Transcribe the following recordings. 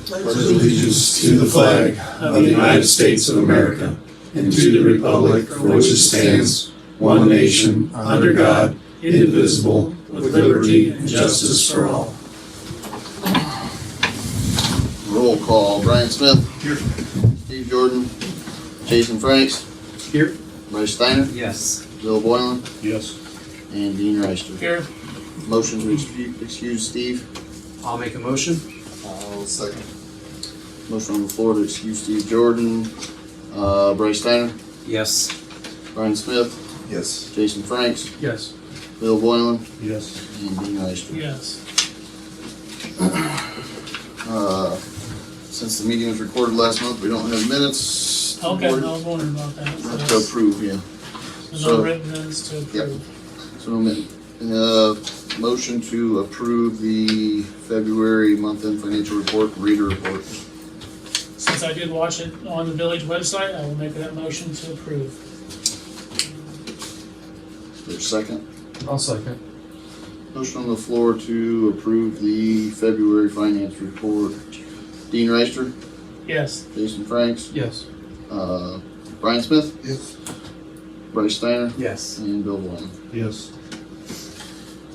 pledge allegiance to the flag of the United States of America and to the republic for which it stands, one nation, under God, indivisible, with liberty and justice for all. Roll call. Bryan Smith. Here. Steve Jordan. Jason Franks. Here. Bryce Steiner. Yes. Bill Boylan. Yes. And Dean Reister. Here. Motion to excuse Steve. I'll make a motion. I'll second. Motion on the floor to excuse Steve Jordan. Bryce Steiner. Yes. Bryan Smith. Yes. Jason Franks. Yes. Bill Boylan. Yes. And Dean Reister. Yes. Since the meeting was recorded last month, we don't have minutes. Okay, I was wondering about that. Not to approve, yeah. So no written minutes to approve. So motion to approve the February month-end financial report, reader report. Since I did watch it on the village website, I will make that motion to approve. Is there a second? I'll second. Motion on the floor to approve the February finance report. Dean Reister, Yes. Jason Franks, Yes. Bryan Smith, Yes. Bryce Steiner, Yes. and Bill Boylan. Yes.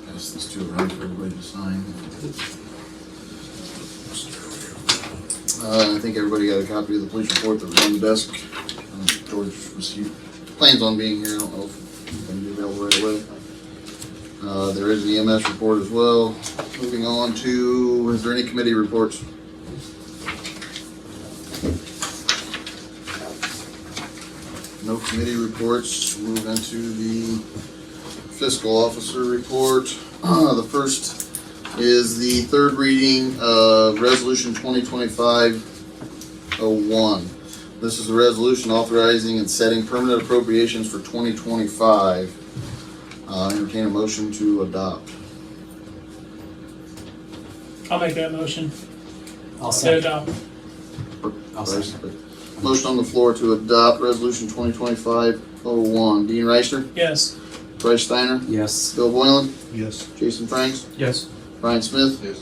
Pass these two around for everybody to sign. I think everybody got a copy of the police report that was on the desk. George plans on being here. I don't know if he's going to be available right away. There is an EMS report as well. Moving on to, is there any committee reports? No committee reports. Move into the fiscal officer report. The first is the third reading of Resolution 2025-01. This is a resolution authorizing and setting permanent appropriations for 2025. Entertain a motion to adopt. I'll make that motion I'll to second. adopt. I'll second. Motion on the floor to adopt Resolution 2025-01. Dean Reister, Yes. Bryce Steiner, Yes. Bill Boylan, Yes. Jason Franks, Yes. Bryan Smith. Yes.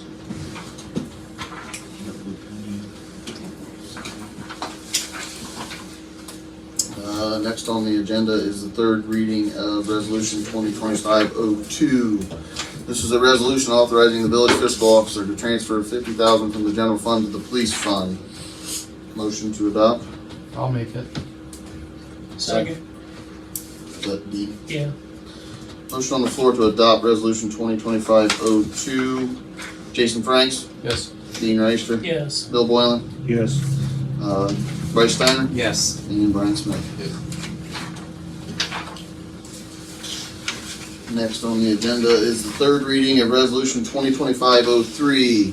Next on the agenda is the third reading of Resolution 2025-02. This is a resolution authorizing the village fiscal officer to transfer $50,000 from the general fund to the police fund. Motion to adopt. I'll make it. Second. Is that D? Yeah. Motion on the floor to adopt Resolution 2025-02. Jason Franks, Yes. Dean Reister, Yes. Bill Boylan, Yes. Bryce Steiner, Yes. and Bryan Smith. Next on the agenda is the third reading of Resolution 2025-03.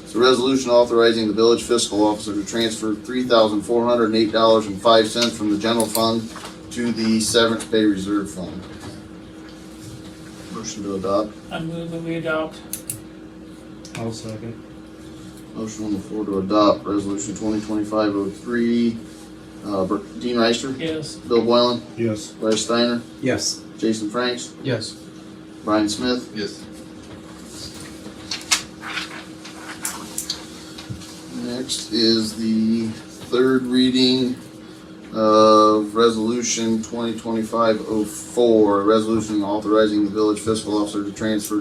It's a resolution authorizing the village fiscal officer to transfer $3,408.05 from the general fund to the severance pay reserve fund. Motion to adopt. I move that we adopt. I'll second. Motion on the floor to adopt Resolution 2025-03. Dean Reister, Yes. Bill Boylan, Yes. Bryce Steiner, Yes. Jason Franks, Yes. Bryan Smith. Yes. Next is the third reading of Resolution 2025-04, a resolution authorizing the village fiscal officer to transfer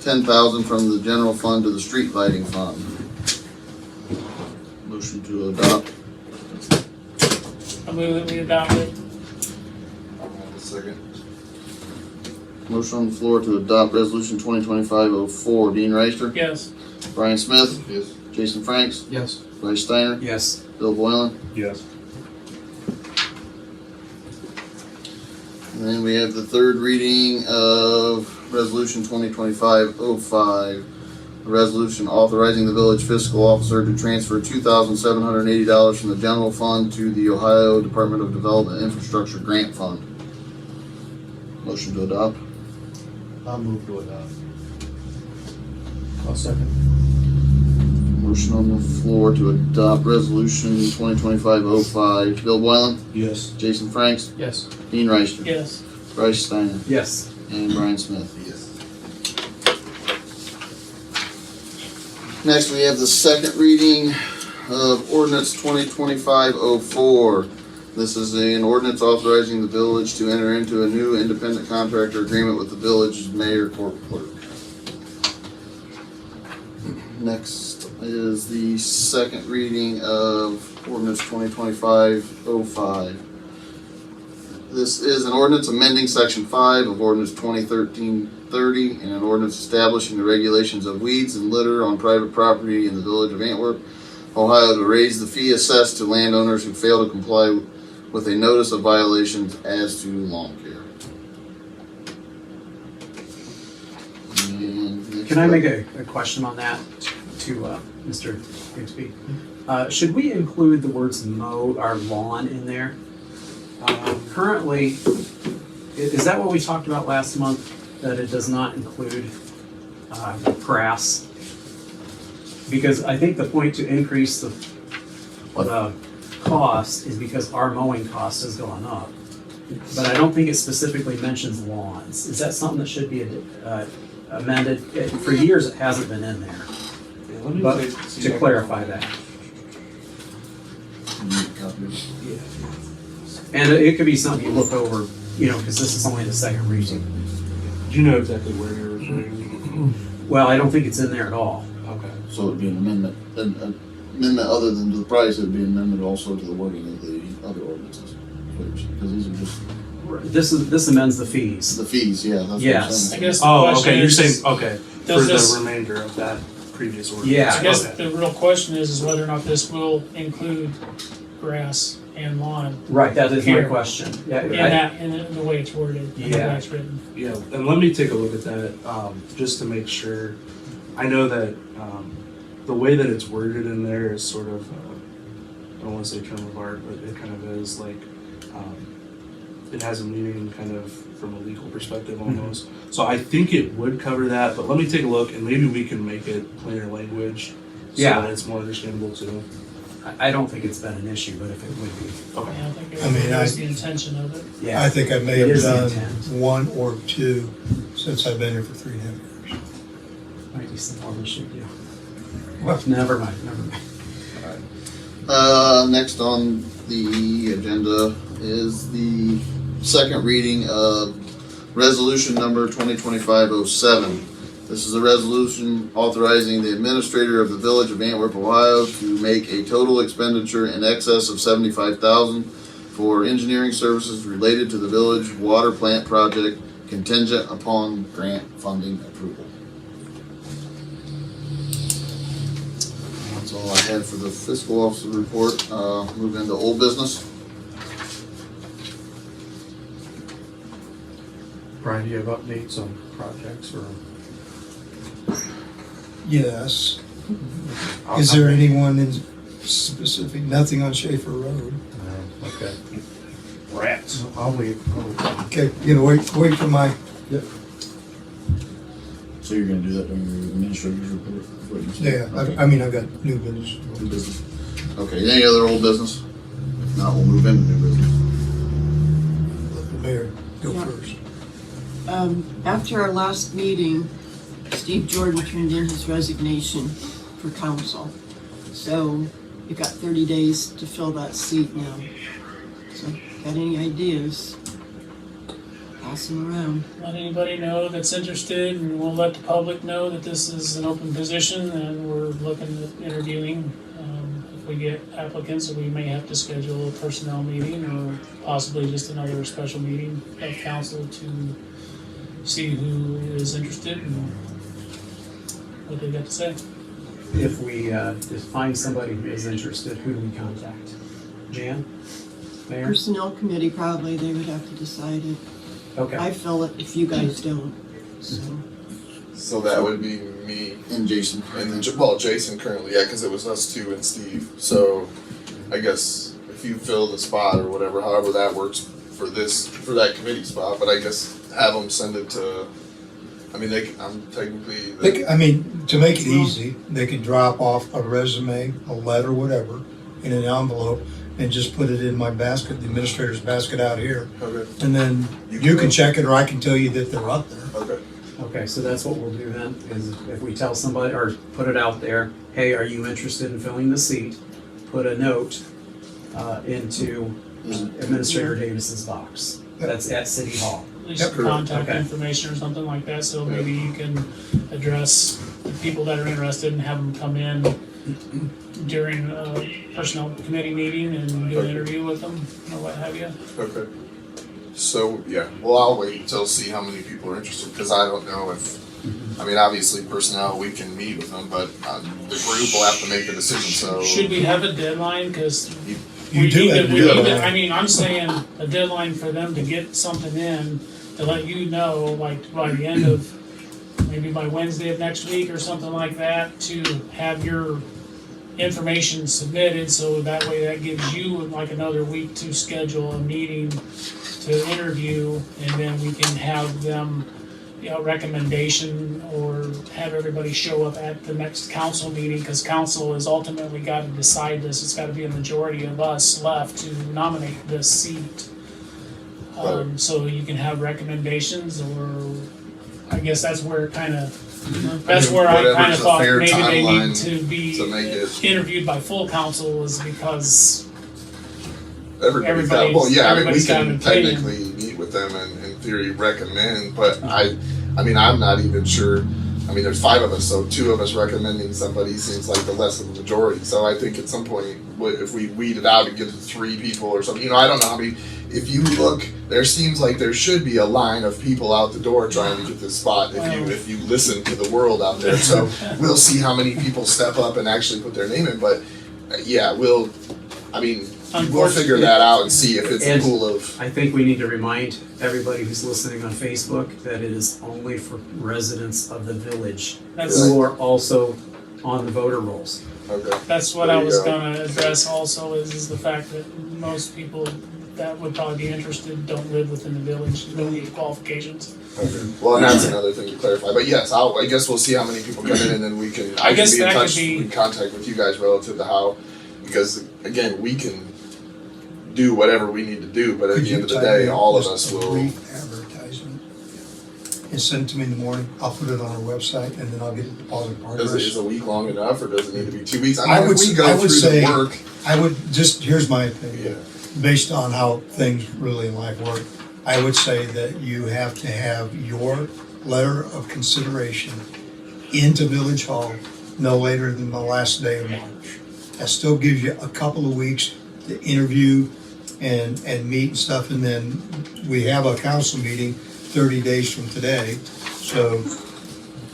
$10,000 from the general fund to the street lighting fund. Motion to adopt. I move that we adopt it. Second. Motion on the floor to adopt Resolution 2025-04. Dean Reister, Yes. Bryan Smith, Yes. Jason Franks, Yes. Bryce Steiner, Yes. Bill Boylan. Yes. And then we have the third reading of Resolution 2025-05, a resolution authorizing the village fiscal officer to transfer $2,780 from the general fund to the Ohio Department of Development Infrastructure Grant Fund. Motion to adopt. I'll move to adopt. I'll second. Motion on the floor to adopt Resolution 2025-05. Bill Boylan, Yes. Jason Franks, Yes. Dean Reister, Yes. Bryce Steiner, Yes. and Bryan Smith. Yes. Next, we have the second reading of ordinance 2025-04. This is an ordinance authorizing the village to enter into a new independent contractor agreement with the village's mayor, court clerk. Next is the second reading of ordinance 2025-05. This is an ordinance amending section 5 of ordinance 2013-30 and an ordinance establishing the regulations of weeds and litter on private property in the village of Antwerp, Ohio, to raise the fee assessed to landowners who fail to comply with a notice of violations as to lawn care. And Can I make a question on that to Mr. Grigsby? Should we include the words mow our lawn in there? Currently, is that what we talked about last month? That it does not include grass? Because I think the point to increase the cost is because our mowing cost has gone up. But I don't think it specifically mentions lawns. Is that something that should be amended? For years, it hasn't been in there. But to clarify that. And it could be something you look over, because this is only the second reading. Do you know exactly where you're referring? Well, I don't think it's in there at all. Okay. So it'd be an amendment, an amendment other than to the price, it'd be an amendment also to the wording of the other ordinances. Because these are just This amends the fees. the fees, yeah. That's what I'm Yes. saying. I guess the Oh, question okay, you're is, saying, okay, for does this- the remainder of that previous ordinance. Yeah. I guess Okay. the real question is whether or not this will include grass and lawn Right, that is my Here. question. in Yeah, that, in the way it's worded, and the way Yeah. it's written. Yeah, and let me take a look at that, just to make sure. I know that the way that it's worded in there is sort of, I don't want to say term of art, but it kind of is like, it has a meaning kind of from a legal perspective almost. So I think it would cover that, but let me take a look and maybe we can make it plainer language so Yeah. that it's more understandable too. I don't think it's been an issue, but if it would be. Okay. Yeah, I think I mean, that was the intention of it. Yeah. I think I may It have is the done intent. one or two since I've been here for 3.5 years. Might be some more we should do. Well, Never mind. Next on the agenda is the second reading of resolution number 2025-07. This is a resolution authorizing the administrator of the village of Antwerp, Ohio to make a total expenditure in excess of $75,000 for engineering services related to the village water plant project contingent upon grant funding approval. That's all I had for the fiscal officer report. Move into old business. Brian, do you have updates on projects or? yes. Is there anyone in specific? Nothing on Schaefer Road. Okay. Rats. I'll wait. Okay, you know, wait for my. So you're gonna do that during your administrator's report? Is what you said? Yeah, Okay. I mean, I've got new business. New business. Okay, any other old business? If not, we'll move into new business. Let the mayor go Yeah. first. After our last meeting, Steve Jordan turned in his resignation for council. So you got 30 days to fill that seat now. So got any ideas? Pass them around. Let anybody know that's interested, and we'll let the public know that this is an open position and we're looking at interviewing. If we get applicants, we may have to schedule a personnel meeting or possibly just another special meeting of council to see who is interested and what they got to say. If we just find somebody who is interested, who do we contact? Jan? Mayor? Personnel committee, probably, they would have to decide it. Okay. I fill it if you guys don't, so. So that would be me And Jason. and then Jason currently, yeah, because it was us two and Steve. So I guess if you fill the spot or whatever, however that works for that committee spot, but I guess have them send it to. I mean, I'm technically. I mean, to make it easy, they could drop off a resume, a letter, whatever, in an envelope, and just put it in my basket, the administrator's basket out here. Okay. And then you can check it, or I can tell you that they're up there. Okay. Okay, so that's what we'll do then, is if we tell somebody, or put it out there, hey, are you interested in filling the seat? Put a note into Administrator Davis's box. That's at City Hall. At least Yep. contact Okay. information or something like that, so maybe you can address the people that are interested and have them come in during a personnel committee meeting and do an interview with them or what have you. Okay. So, yeah, well, I'll wait until see how many people are interested, because I don't know if, I mean, obviously personnel, we can meet with them, but the group will have to make a decision, so. Should we have a deadline? Cause You do have to do it. I mean, I'm saying a deadline for them to get something in, to let you know, like, by the end of, maybe by Wednesday of next week or something like that, to have your information submitted, so that way that gives you like another week to schedule a meeting to interview, and then we can have them, you know, recommendation, or have everybody show up at the next council meeting, because council has ultimately got to decide this. It's got to be a majority of us left to nominate this seat. So you can have recommendations, or I guess that's where it kind of, that's where I kind Whatever's of a thought fair maybe they timeline need to be to make it- interviewed by full council, is because Everybody's got, well, yeah, I mean, we everybody's got an can opinion. technically meet with them and in theory recommend, but I mean, I'm not even sure. I mean, there's 5 of us, so 2 of us recommending somebody seems like the less of a majority. So I think at some point, if we weed it out and get to 3 people or something, you know, I don't know how many. If you look, there seems like there should be a line of people out the door trying to get this spot. If you listen to the world out there, so we'll see how many people step up and actually put their name in. But yeah, we'll figure that out and see if it's a And pool of. I think we need to remind everybody who's listening on Facebook that it is only for residents of the village who are also on the voter rolls. Okay. That's what There I you was go. gonna address also, is the fact that most people that would probably be interested don't live within the village, don't need qualifications. Okay. Well, and that's another thing to clarify. But yes, I guess we'll see how many people come in, and then we can. I can guess be in that could touch, be- in contact with you guys relative to how, because again, we can do whatever we need to do, but at Could the you end of the type day, me up all of just us a will. brief advertisement and send it to me in the morning. I'll put it on our website, and then I'll get it deposited in Is progress. a week long enough, or does it need to be 2 weeks? I mean, would if we s- go I would through say- the work. I would just, here's my opinion. Yeah. Based on how things really in life work, I would say that you have to have your letter of consideration into Village Hall no later than the last day of March. That still gives you a couple of weeks to interview and meet and stuff, and then we have a council meeting 30 days from today, so,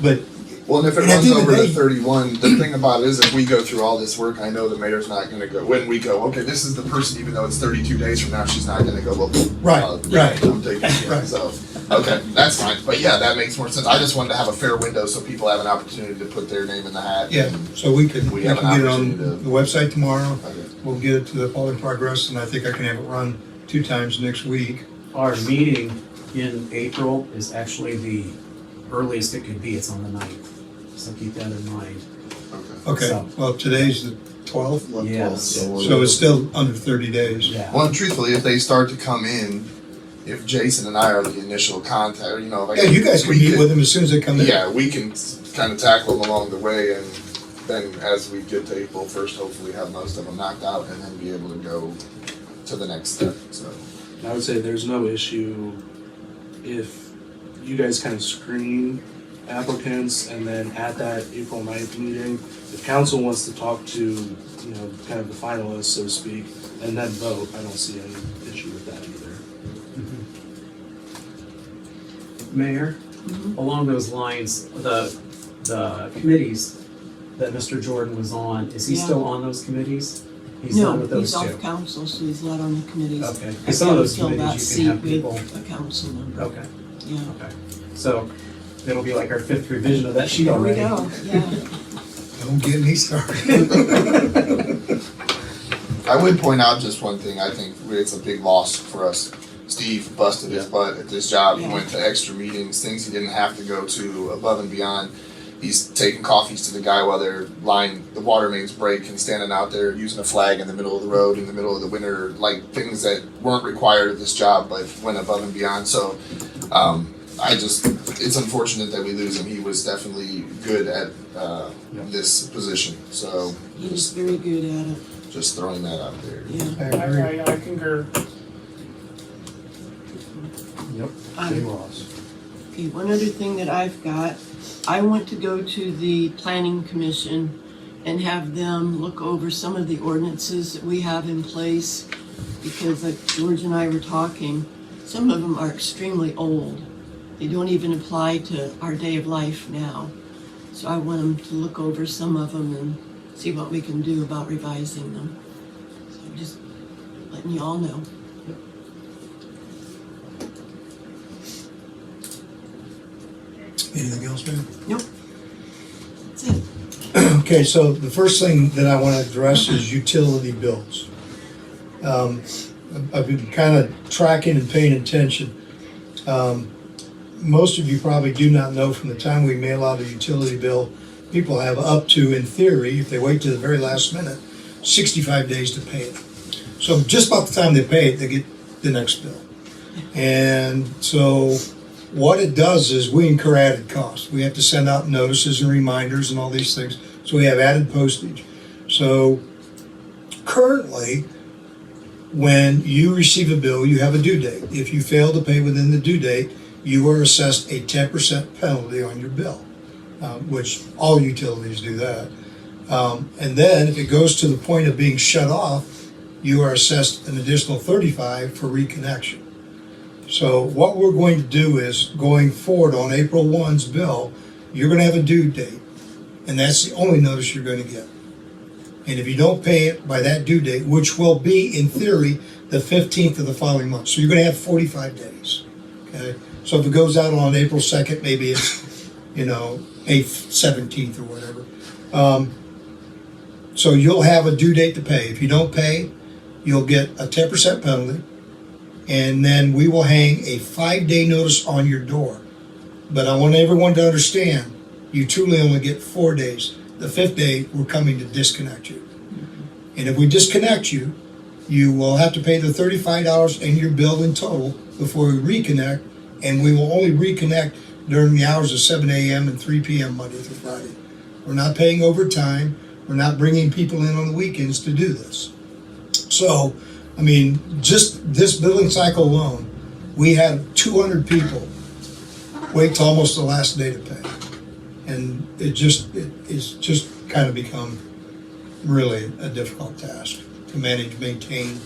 but Well, and if it And at runs the end of over the to day- 31, the thing about it is if we go through all this work, I know the mayor's not gonna go, when we go, okay, this is the person, even though it's 32 days from now, she's not gonna go, well, Right, yeah, right. I'm taking it, Right. so, okay, that's fine. But yeah, that makes more sense. I just wanted to have a fair window so people have an opportunity to put their name in the hat. yeah, so we can We get have it an on opportunity the website tomorrow. Okay. We'll get it to the public progress, and I think I can have it run 2 times next week. Our meeting in April is actually the earliest it could be. It's on the 9th. So keep that in mind. Okay. Okay, So- well, today's the 12th, Yes. so it's still under 30 days. Yeah. Well, and truthfully, if they start to come in, if Jason and I are the initial contact, or, you know, like. Yeah, you guys can we meet could- with them as soon as they come in. Yeah, we can kind of tackle them along the way, and then as we get to April 1st, hopefully have most of them knocked out, and then be able to go to the next step, so. I would say there's no issue if you guys kind of screen applicants, and then at that April 9th meeting, if council wants to talk to, you know, kind of the finalists, so to speak, and then vote, I don't see any issue with that either. Mayor, along those lines, the committees that Mr. Jordan was on, is he Yeah. still on those committees? He's No, done with those he's two? off council, so he's not on the committees. Okay. I Some of those fill that committees you can have seat people. with a council member. Okay, Yeah. okay. So it'll be like our 5th revision of that sheet There we already. go, yeah. Don't get me started. I would point out just one thing, I think it's a big loss for us. Steve busted his butt at this job, he Yeah. went to extra meetings, things he didn't have to go to, above and beyond. He's taking coffees to the guy while they're the water mains break, and standing out there using a flag in the middle of the road in the middle of the winter, like things that weren't required of this job, but went above and beyond, so, it's unfortunate that we lose him. He was definitely good at this position. So He's very good at it, just throwing that out there. yeah. I agree. I concur. Yep. Um, Jay Ross. Okay, one other thing that I've got, I want to go to the planning commission and have them look over some of the ordinances that we have in place, because like George and I were talking, some of them are extremely old. They don't even apply to our day of life now. So I want them to look over some of them and see what we can do about revising them. So just letting you all know. Anything else, man? Nope. That's it. Okay, so the first thing that I want to address is utility bills. I've been kind of tracking and paying attention. Most of you probably do not know, from the time we mail out a utility bill, people have up to, in theory, if they wait to the very last minute, 65 days to pay it. So just about the time they pay it, they get the next bill. And so what it does is we incur added costs. We have to send out notices and reminders and all these things. So we have added postage. So currently, when you receive a bill, you have a due date. If you fail to pay within the due date, you are assessed a 10% penalty on your bill, which all utilities do that. And then if it goes to the point of being shut off, you are assessed an additional 35 for reconnection. So what we're going to do is, going forward on April 1's bill, you're going to have a due date, and that's the only notice you're going to get. And if you don't pay it by that due date, which will be, in theory, the 15th of the following month, so you're going to have 45 days, okay? So if it goes out on April 2nd, maybe it's, April 17th or whatever. So you'll have a due date to pay. If you don't pay, you'll get a 10% penalty, and then we will hang a 5-day notice on your door. But I want everyone to understand, you truly only get 4 days. The 5th day, we're coming to disconnect you. And if we disconnect you, you will have to pay the $35 in your bill in total before we reconnect, and we will only reconnect during the hours of 7 a.m. and 3 p.m. Monday through Friday. We're not paying overtime. We're not bringing people in on the weekends to do this. So, I mean, just this billing cycle alone, we had 200 people wait till almost the last day to pay. And it's just kind of become really a difficult task to manage, maintain,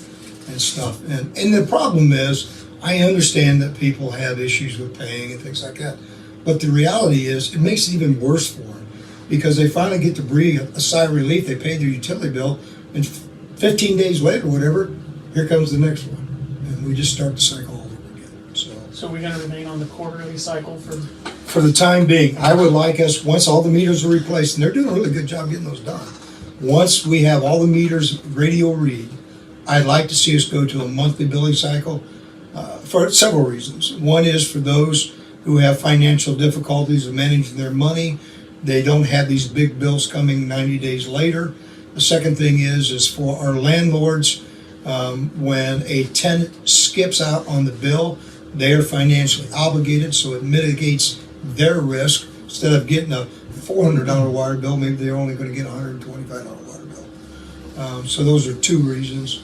and stuff. And the problem is, I understand that people have issues with paying and things like that. But the reality is, it makes it even worse for them, because they finally get to breathe a sigh of relief. They pay their utility bill, and 15 days later, whatever, here comes the next one. And we just start the cycle all over again. So we're gonna remain on the quarterly cycle For the time being, I would like us, once all the meters are replaced, and they're doing a really good job getting those done. Once we have all the meters radio read, I'd like to see us go to a monthly billing cycle for several reasons. One is for those who have financial difficulties of managing their money. They don't have these big bills coming 90 days later. The second thing is for our landlords, when a tenant skips out on the bill, they are financially obligated, so it mitigates their risk. Instead of getting a $400 water bill, maybe they're only going to get a $125 water bill. So those are two reasons.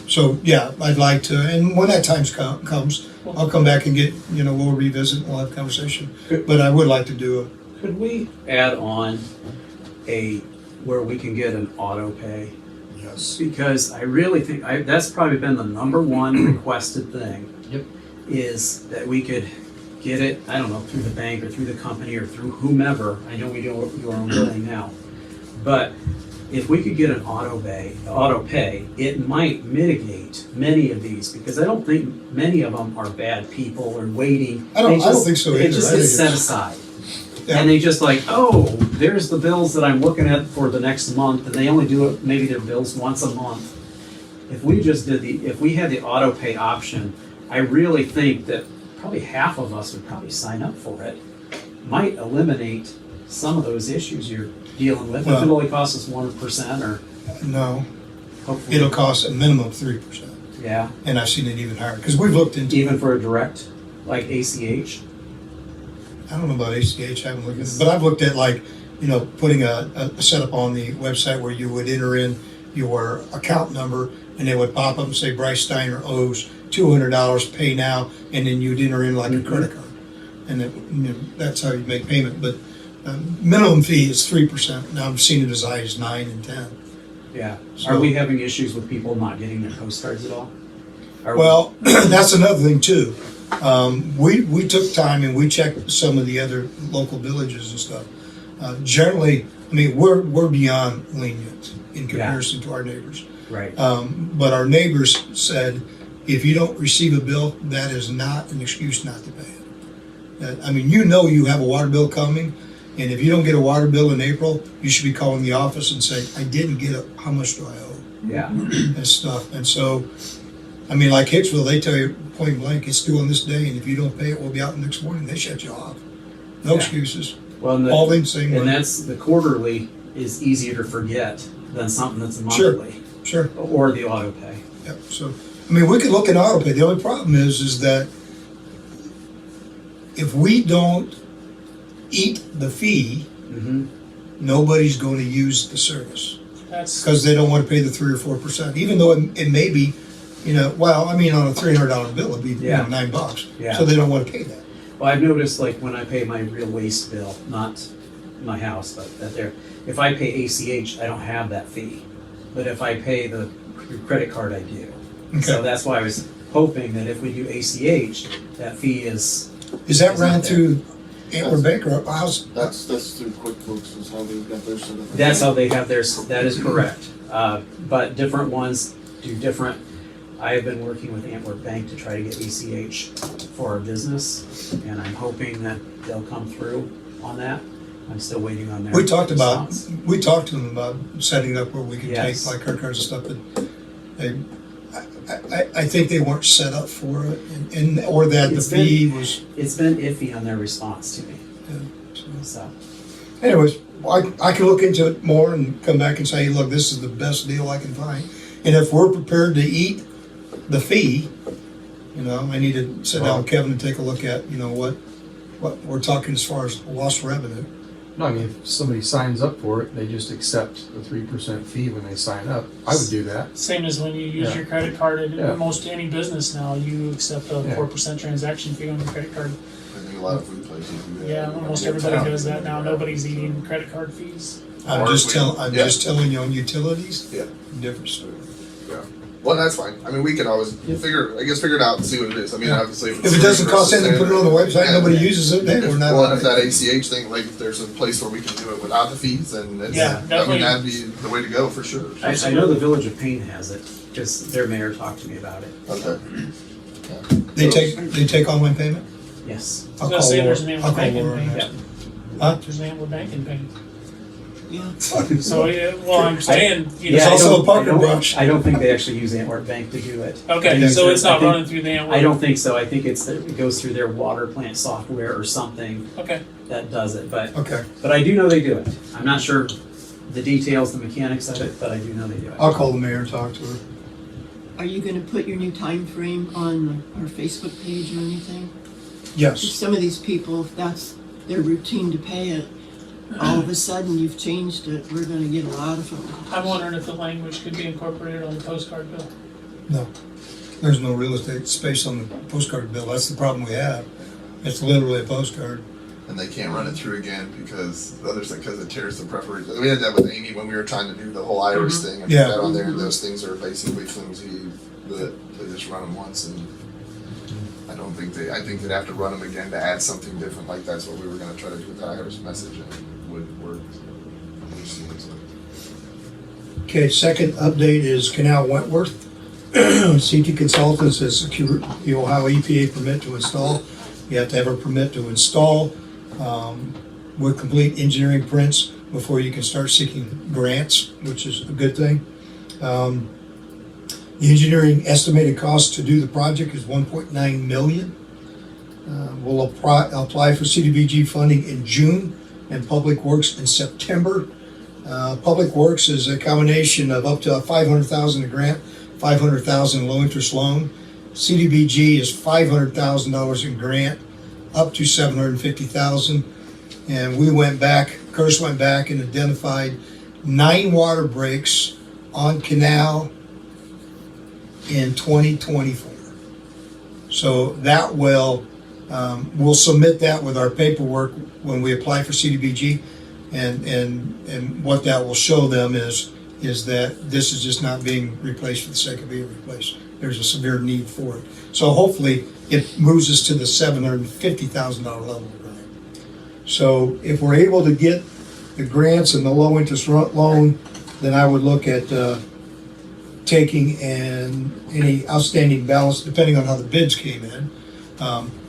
So yeah, I'd like to, and when that time comes, I'll come back and get, we'll revisit and we'll have a conversation. But I would like to do it. Could we add on where we can get an auto pay? Yes. Because I really think that's probably been the number one requested thing. Yep. Is that we could get it, I don't know, through the bank or through the company or through whomever. I know we do your own billing now. But if we could get an auto pay, it might mitigate many of these, because I don't think many of them are bad people or waiting. I don't think so either. It just I gets think set it's- aside. Yeah. And they just like, oh, there's the bills that I'm looking at for the next month, and they only do it, maybe their bills once a month. If we just if we had the auto pay option, I really think that probably half of us would probably sign up for it. Might eliminate some of those issues you're dealing with. If it Well- only costs us 1% or No, hopefully. it'll cost a minimum of 3%. Yeah, And I've seen it even higher, because we've looked into even for a direct. like ACH. I don't know about ACH, I haven't looked at it, but I've looked at like, putting a setup on the website where you would enter in your account number and it would pop up and say Bryce Steiner owes $200, pay now, and then you'd enter in like a credit card. And that's how you make payment, but minimum fee is 3%. Now I've seen it as high as 9 and 10. Yeah. So- Are we having issues with people not getting their postcards at all? Are we- Well, that's another thing too. We took time and we checked some of the other local villages and stuff. Generally, I mean, we're beyond lenient in comparison to our neighbors. Right. But our neighbors said, if you don't receive a bill, that is not an excuse not to pay it. I mean, you have a water bill coming, and if you don't get a water bill in April, you should be calling the office and saying, I didn't get it, how much do I owe? Yeah. And stuff. And so, I mean, like Hicksville, they tell you point blank, it's due on this day, and if you don't pay it, we'll be out the next morning. They shut you off. No Yeah. excuses. Well, and, All them saying, and that's the quarterly is easier to forget than something that's a Sure. monthly sure. or the auto pay. Yep. So, I mean, we could look at auto pay. The only problem is that if we don't eat the fee, Mm-hmm. nobody's going to use the service That's, because they don't want to pay the 3 or 4%, even though it may be, well, I mean, on a $300 bill, it'd be Yeah. $9. Yeah. So they don't want to pay that. Well, I've noticed like when I pay my real waste bill, not my house, but that there, if I pay ACH, I don't have that fee. But if I pay the credit card, I do. So Okay. that's why I was hoping that if we do ACH, that fee is Is that It's ran not there. through Antwerp Bank or how's? That's through QuickBooks is how they've got their set up. That's how they have theirs, that is correct. But different ones do different. I have been working with Antwerp Bank to try to get ACH for our business, and I'm hoping that they'll come through on that. I'm still waiting on their We talked to them about setting it up where we could Yes. take like credit cards and stuff, but I think they weren't set up for it, or that the It's been- fee was. It's been iffy on their response to me, Yeah, so. so. Anyways, I can look into it more and come back and say, look, this is the best deal I can find. And if we're prepared to eat the fee, I need to sit down with Kevin and take a look at, what we're talking as far as lost revenue. No, I mean, if somebody signs up for it, they just accept the 3% fee when they sign up. I would do that. same as when you use Yeah. your credit card at Yeah. most any business now, you accept a Yeah. 4% transaction fee on your credit card. I think a lot of food places do that. Yeah, almost everybody does that now. Nobody's eating credit card fees. I'm just Yeah. telling you on utilities, Yeah. different story. Well, that's fine. I mean, we can always figure it out and see what it is. I mean, Yeah. obviously, If it doesn't cost anything, put it on the website, Yeah. nobody uses it, then we're not. Well, and if that ACH thing, like, if there's a place where we can do it without the fees, then it's, Yeah, definitely. that'd be the way to go for sure. I know the Village of Payne has it, because their mayor talked to me about it. Okay. They take online payment? Yes. I was gonna say there's an I'll Antwerp call Bank in Laura. Payne. Yeah. Huh? There's an Antwerp Bank in Payne. Yeah. So, yeah, well, I'm saying, There's I also don't- a Parker I don't- brush. I don't think they actually use Antwerp Bank to do it. okay, so it's I not think- running through the Antwerp. I don't think so. I think it goes through their water plant software or something Okay, that does it. But Okay, I do know they do it. I'm not sure the details, the mechanics of it, but I do know they do it. I'll call the mayor and talk to her. Are you gonna put your new time frame on our Facebook page or anything? If Yes, some of these people, if that's their routine to pay it, all of a sudden you've changed it, we're gonna get a lot of phone calls. I'm wondering if the language could be incorporated on the postcard bill. no, there's no real estate space on the postcard bill, that's the problem we have. It's literally a postcard. And they can't run it through again because the other thing, because it tears the preparation. We had that with Amy when we were trying to do the whole Iris thing and Yeah. put that on there. And those things are basically flimsy, but they just run them once and I think they'd have to run them again to add something different. Like that's what we were going to try to do with the Iris message and it wouldn't work. Okay, second update is Canal Wentworth. CT Consultants has secured the Ohio EPA permit to install. You have to have a permit to install with complete engineering prints before you can start seeking grants, which is a good thing. The engineering estimated cost to do the project is $1.9 million. We'll apply for CDBG funding in June and Public Works in September. Public Works is a combination of up to $500,000 a grant, $500,000 low interest loan. CDBG is $500,000 in grant, up to $750,000. And we went back, Curtis went back and identified 9 water breaks on canal in 2024. So that will, we'll submit that with our paperwork when we apply for CDBG. And what that will show them is that this is just not being replaced for the sake of being replaced. There's a severe need for it. So hopefully it moves us to the $750,000 level of grant. So if we're able to get the grants and the low interest loan, then I would look at taking any outstanding balance, depending on how the bids came in,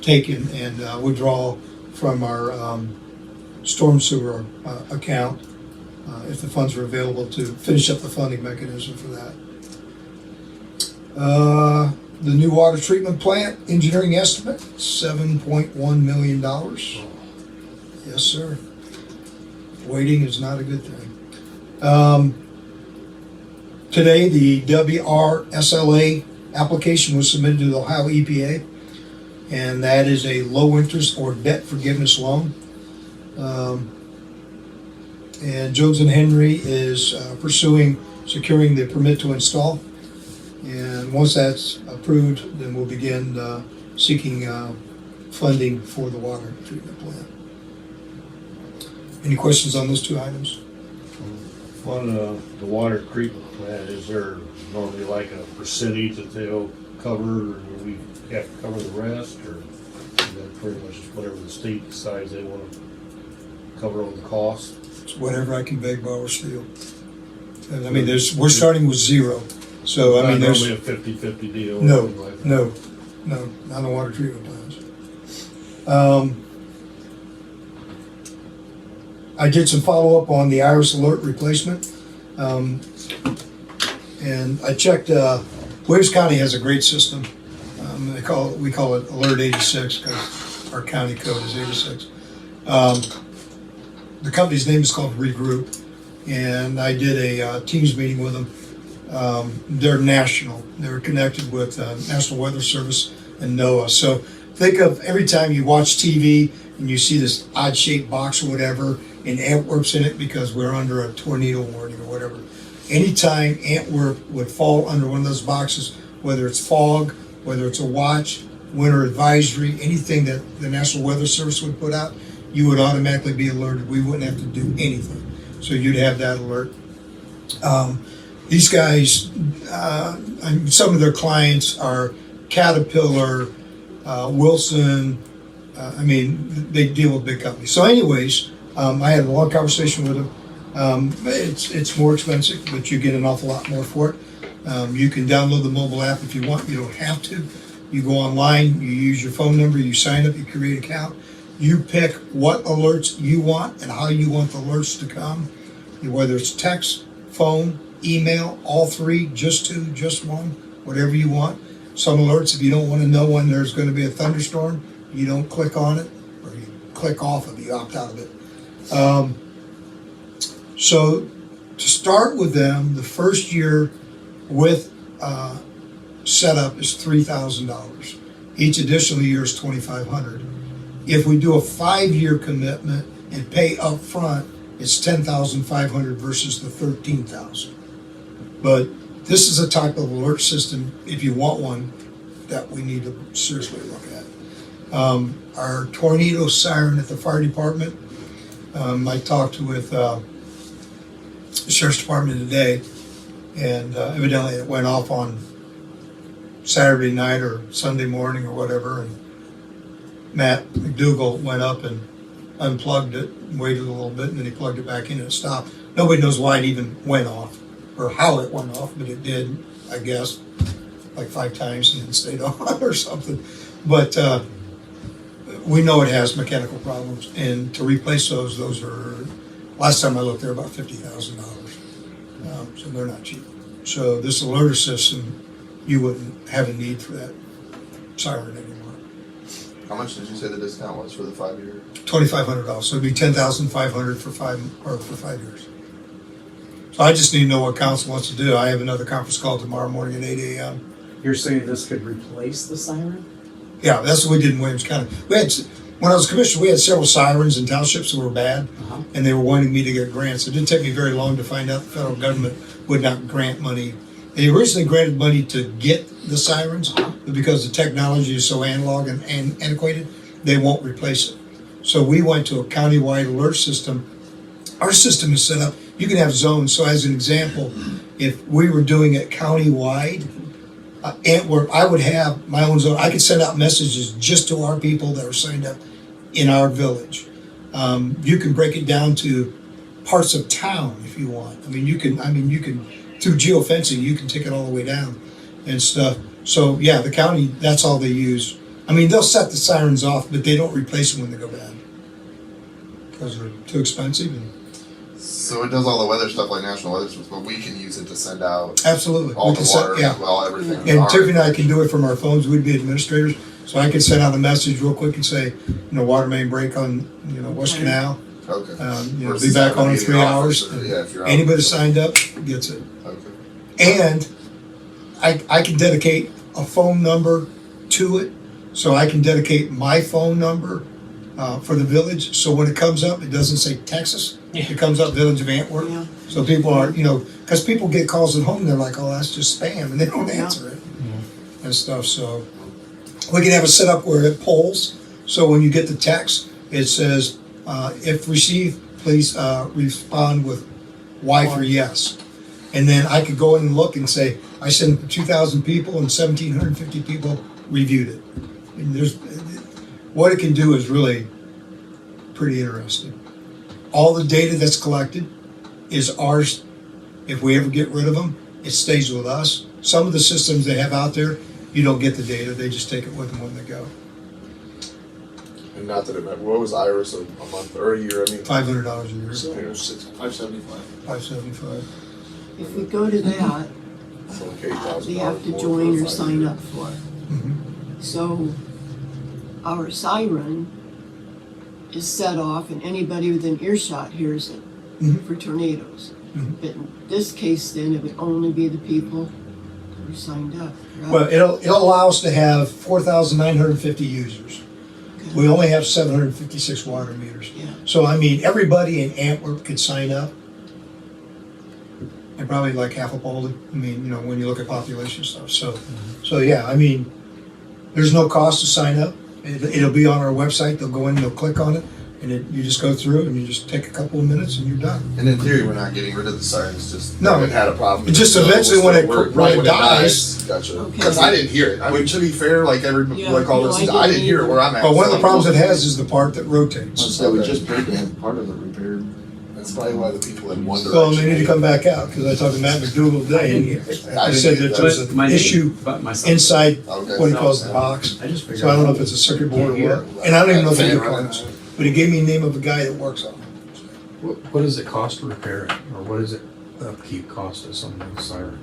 taken and withdraw from our storm sewer account if the funds are available to finish up the funding mechanism for that. The new water treatment plant engineering estimate, $7.1 million. Yes, sir. Waiting is not a good thing. Today, the WRSLA application was submitted to the Ohio EPA, and that is a low interest or debt forgiveness loan. And Jones and Henry is pursuing securing the permit to install. And once that's approved, then we'll begin seeking funding for the water treatment plant. Any questions on those 2 items? On the water treatment plant, is there normally like a percentage that they'll cover, or do we have to cover the rest, or is that pretty much just whatever the state decides they want to cover all the costs? It's whatever I can beg, borrow, or steal. And I mean, we're starting with 0. So I mean, Not there's normally a 50-50 deal or no, anything like that? no, not on water treatment plants. I did some follow-up on the iris alert replacement. And I checked, Williams County has a great system. We call it Alert 86 because our county code is 86. The company's name is called Regroup, and I did a Teams meeting with them. They're national. They're connected with National Weather Service and NOAA. So think of every time you watch TV and you see this odd-shaped box or whatever, and Antwerp's in it because we're under a tornado warning or whatever. Anytime Antwerp would fall under one of those boxes, whether it's fog, whether it's a watch, winter advisory, anything that the National Weather Service would put out, you would automatically be alerted. We wouldn't have to do anything. So you'd have that alert. These guys, some of their clients are Caterpillar, Wilson. I mean, they deal with big companies. So anyways, I had a long conversation with them. It's more expensive, but you get an awful lot more for it. You can download the mobile app if you want. You don't have to. You go online, you use your phone number, you sign up, you create an account. You pick what alerts you want and how you want the alerts to come, whether it's text, phone, email, all 3, just 2, just 1, whatever you want. Some alerts, if you don't want to know when there's going to be a thunderstorm, you don't click on it, or you click off of it, you opt out of it. So to start with them, the first year with setup is $3,000. Each additional year is $2,500. If we do a 5-year commitment and pay up front, it's $10,500 versus the $13,000. But this is a type of alert system, if you want one, that we need to seriously look at. Our tornado siren at the fire department, I talked with the sheriff's department today, and evidently it went off on Saturday night or Sunday morning or whatever, and Matt McDougall went up and unplugged it, waited a little bit, and then he plugged it back in and it stopped. Nobody knows why it even went off or how it went off, but it did, I guess, like 5 times and then stayed on or something. But we know it has mechanical problems, and to replace those are, last time I looked, they're about $50,000. So they're not cheap. So this alerter system, you wouldn't have a need for that siren anymore. How much did you say the discount was for the 5 year? $2,500. So it'd be $10,500 for 5 years. So I just need to know what council wants to do. I have another conference call tomorrow morning at 8 a.m. You're saying this could replace the siren? Yeah, that's what we did in Williams County. When I was commissioner, we had several sirens in townships that were bad, Uh-huh. and they were wanting me to get grants. It didn't take me very long to find out the federal government would not grant money. They originally granted money to get the sirens, but because the technology is so analog and antiquated, they won't replace it. So we went to a countywide alert system. Our system is set up, you can have zones. So as an example, if we were doing it countywide, Antwerp, I would have my own zone. I could send out messages just to our people that are signed up in our village. You can break it down to parts of town if you want. You can through geofencing, you can take it all the way down and stuff. So yeah, the county, that's all they use. They'll set the sirens off, but they don't replace them when they go bad because they're too expensive. So it does all the weather stuff like National Weather Service, but we can use it to send out Absolutely. all We the can set- water yeah. as well, everything. And Tiffany and I can do it from our phones. We'd be administrators. So I could send out a message real quick and say, water main break on, West Canal. Okay. Be Versus back on in having 3 an hours. officer, yeah, if you're out. Anybody signed up gets it. Okay. And I can dedicate a phone number to it. So I can dedicate my phone number for the village. So when it comes up, it doesn't say Texas. Yeah. It comes up Village of Antwerp. Yeah. So people are, because people get calls at home, and they're like, oh, that's just spam, and they don't answer it and stuff. So we can have it set up where it polls. So when you get the text, it says, if received, please respond with Y for yes. And then I could go in and look and say, I sent it to 2,000 people and 1,750 people reviewed it. And what it can do is really pretty interesting. All the data that's collected is ours. If we ever get rid of them, it stays with us. Some of the systems they have out there, you don't get the data. They just take it with them when they go. And not that it matters. What was Iris a month or a year? $500 a year. $575. $575. If we go to that, So like $8,000 they have to more join for or 5 sign years. up for it. Mhm. So our siren is set off and anybody within earshot hears it Mhm. for tornadoes. Mhm. But in this case, then, it would only be the people who signed up, correct? Well, it'll allow us to have 4,950 users. Okay. We only have 756 water meters. Yeah. So, everybody in Antwerp could sign up. And probably like half of Bolden, when you look at population stuff. So yeah, there's no cost to sign up. It'll be on our website. They'll go in, they'll click on it, and you just go through and you just take a couple of minutes and you're done. And in theory, we're not getting rid of the sirens. Just No. it had a problem. It just So eventually we'll when still it- work when right it dies- Gotcha. Okay. Because I didn't hear it. To be fair, like Yeah, like all this, no, I I didn't didn't hear it where I'm at. But one of so the problems it has is the part that rotates. So we just paid to have part of it repaired. That's probably why the people in one Well, direction. they need to come back out, because I talked to Matt McDougal today, and he said that there's But an my issue but my son- inside Okay. what he calls the box. I just figured. So I don't know if it's a circuit board or what, and I don't even know if they do coins, but he gave me the name of a guy that works on it. What does it cost to repair it, or what does it upkeep cost of somebody's siren?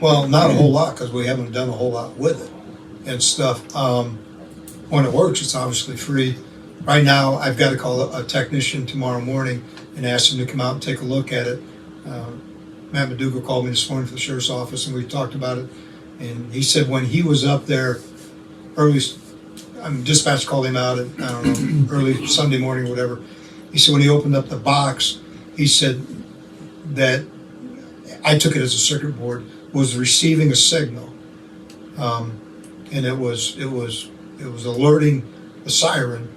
Well, not a whole lot, because we haven't done a whole lot with it and stuff. When it works, it's obviously free. Right now, I've got to call a technician tomorrow morning and ask him to come out and take a look at it. Matt McDougal called me this morning from the sheriff's office, and we talked about it. And he said when he was up there early, dispatch called him out at, I don't know, early Sunday morning or whatever. He said when he opened up the box, he said that, I took it as a circuit board, was receiving a signal. And it was alerting the siren.